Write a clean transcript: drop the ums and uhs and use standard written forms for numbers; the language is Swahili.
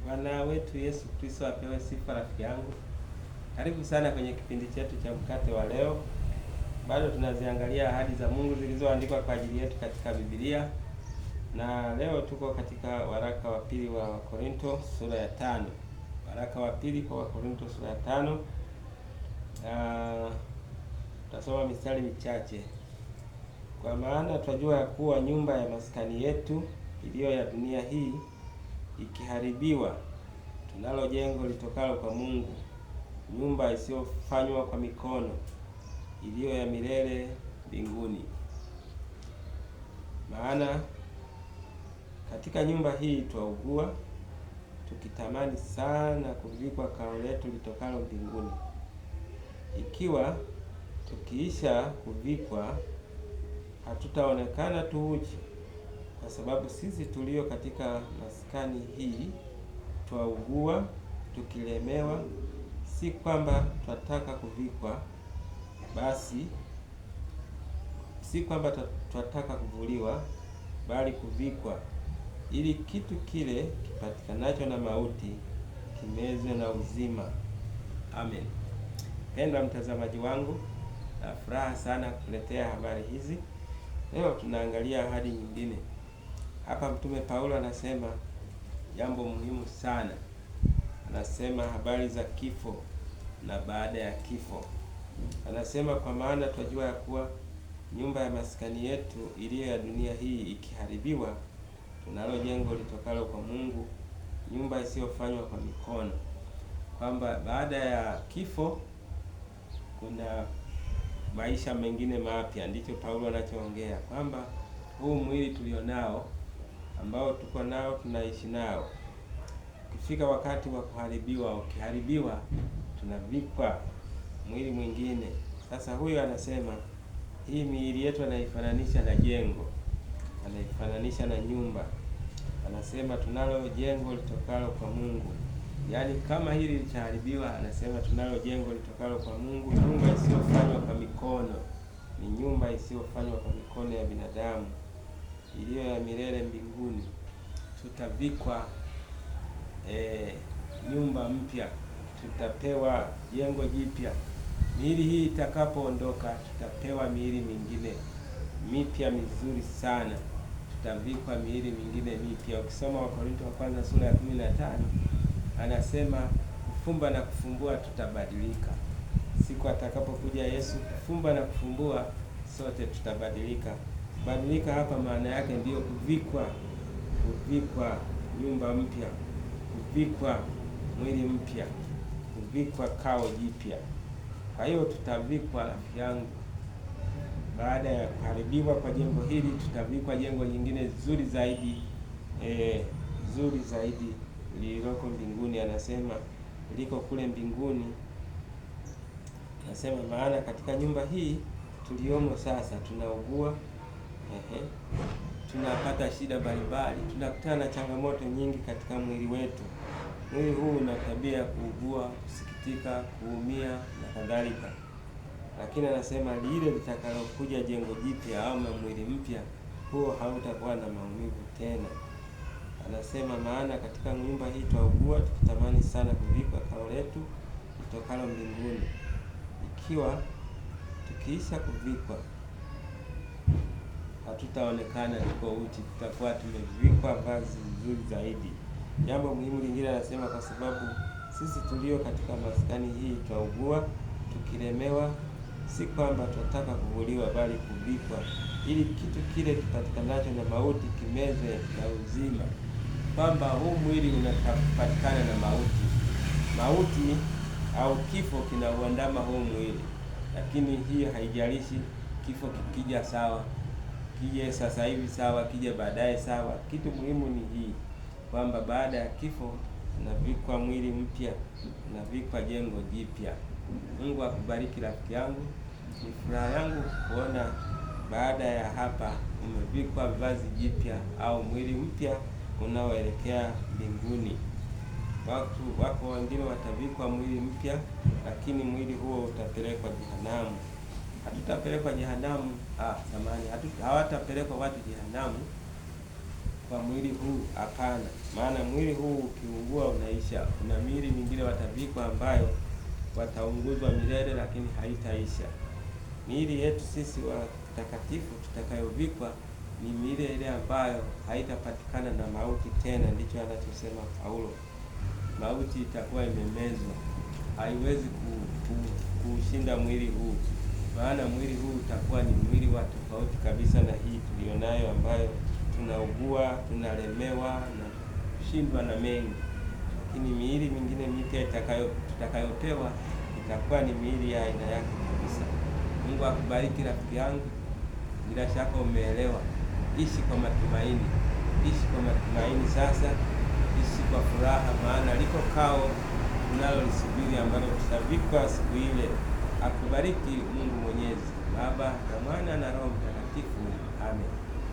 Bwana wetu Yesu Kristo apewe sifa. Rafiki yangu, karibu sana kwenye kipindi chetu cha mkate wa leo. Bado tunaziangalia ahadi za Mungu zilizoandikwa kwa ajili yetu katika Biblia, na leo tuko katika waraka wa pili wa Wakorinto sura ya 5. Waraka wa pili kwa Wakorinto sura ya 5. Tutasoma mistari michache. Kwa maana tunajua ya kuwa nyumba ya maskani yetu iliyo ya dunia hii ikiharibiwa, tunalo jengo litokalo kwa Mungu, nyumba isiyofanywa kwa mikono, iliyo ya milele mbinguni. Maana katika nyumba hii twaugua, tukitamani sana kuvikwa kao letu litokalo mbinguni, ikiwa tukiisha kuvikwa hatutaonekana tu uchi, kwa sababu sisi tulio katika maskani hii twaugua tukilemewa, si kwamba twataka kuvikwa, basi si kwamba twataka kuvuliwa, bali kuvikwa, ili kitu kile kipatikanacho na mauti kimezwe na uzima. Amen. Pendwa mtazamaji wangu, na furaha sana kukuletea habari hizi. Leo tunaangalia ahadi nyingine. Hapa Mtume Paulo anasema jambo muhimu sana. Anasema habari za kifo na baada ya kifo. Anasema kwa maana twajua ya kuwa nyumba ya maskani yetu iliyo ya dunia hii ikiharibiwa, tunalo jengo litokalo kwa Mungu, nyumba isiyofanywa kwa mikono. Kwamba baada ya kifo kuna maisha mengine mapya. Ndicho Paulo anachoongea, kwamba huu mwili tulionao ambao tuko nao tunaishi nao, ukifika wakati wa kuharibiwa, ukiharibiwa, tunavikwa mwili mwingine. Sasa huyo anasema hii miili yetu anaifananisha na jengo, anaifananisha na nyumba. Anasema tunalo jengo litokalo kwa Mungu. Yaani kama hili litaharibiwa, anasema tunalo jengo litokalo kwa Mungu, nyumba isiyofanywa kwa mikono. Ni nyumba isiyofanywa kwa mikono ya binadamu, iliyo ya milele mbinguni. Tutavikwa nyumba mpya, tutapewa jengo jipya. Miili hii itakapoondoka, tutapewa miili mingine mipya mizuri sana. Tutavikwa miili mingine mipya. Ukisoma Wakorinto wa kwanza sura ya 15, anasema kufumba na kufumbua tutabadilika. Siku atakapokuja Yesu, kufumba na kufumbua, sote tutabadilika. Kubadilika hapa maana yake ndiyo kuvikwa nyumba mpya, kuvikwa mwili mpya, kuvikwa kao jipya. Kwa hiyo tutavikwa, rafiki yangu, baada ya kuharibiwa kwa jengo hili, tutavikwa jengo lingine zuri zaidi, zuri zaidi lililoko mbinguni. Anasema liko kule mbinguni. Anasema maana katika nyumba hii tuliomo sasa tunaugua, tunapata shida mbalimbali, tunakutana na changamoto nyingi katika mwili wetu. Mwili huu una tabia ya kuugua, kusikitika, kuumia na kadhalika. Lakini anasema lile litakalokuja jengo jipya au mwili mpya, huo hautakuwa na maumivu tena. Anasema maana katika nyumba hii twaugua tukitamani sana kuvikwa kao letu litokalo mbinguni, ikiwa tukiisha kuvikwa hatutaonekana tuko uchi, tutakuwa tumevikwa vazi nzuri zaidi. Jambo muhimu lingine anasema kwa sababu sisi tulio katika maskani hii twaugua tukilemewa, si kwamba tunataka kuvuliwa, bali kuvikwa, ili kitu kile kipatikanacho na mauti kimezwe na uzima. Kwamba huu mwili unapatikana na mauti au kifo kinauandama huu mwili, lakini hii haijalishi. Kifo kikija sawa, kije sasa hivi sawa, kije baadaye sawa. Kitu muhimu ni hii, kwamba baada ya kifo unavikwa mwili mpya, unavikwa jengo jipya. Mungu akubariki rafiki yangu. Ni furaha yangu kuona baada ya hapa umevikwa vazi jipya au mwili mpya unaoelekea mbinguni. Wako wengine watavikwa mwili mpya, lakini mwili huo utapelekwa jehanamu. Hatutapelekwa jehanamu, hawatapelekwa watu jehanamu kwa mwili huu, hapana. Maana mwili huu ukiungua kuisha. Kuna miili mingine watavikwa ambayo wataunguzwa milele, lakini haitaisha. Miili yetu sisi watakatifu tutakayovikwa ni miili ile ambayo haitapatikana na mauti tena. Ndicho anachosema Paulo. Mauti itakuwa imemezwa, haiwezi kushinda mwili huu, maana mwili huu utakuwa ni mwili wa tofauti kabisa na hii tulionayo, ambayo tunaugua, tunalemewa na kushindwa na mengi. Lakini miili mingine mipya tutakayopewa itakuwa ni miili ya aina yake kabisa. Mungu akubariki rafiki yangu, bila shaka umeelewa. Ishi kwa matumaini, ishi kwa matumaini sasa, ishi kwa furaha, maana liko kao unalolisubiri ambalo tutavikwa siku ile. Akubariki Mungu Mwenyezi, Baba na Mwana na Roho Mtakatifu. Amen.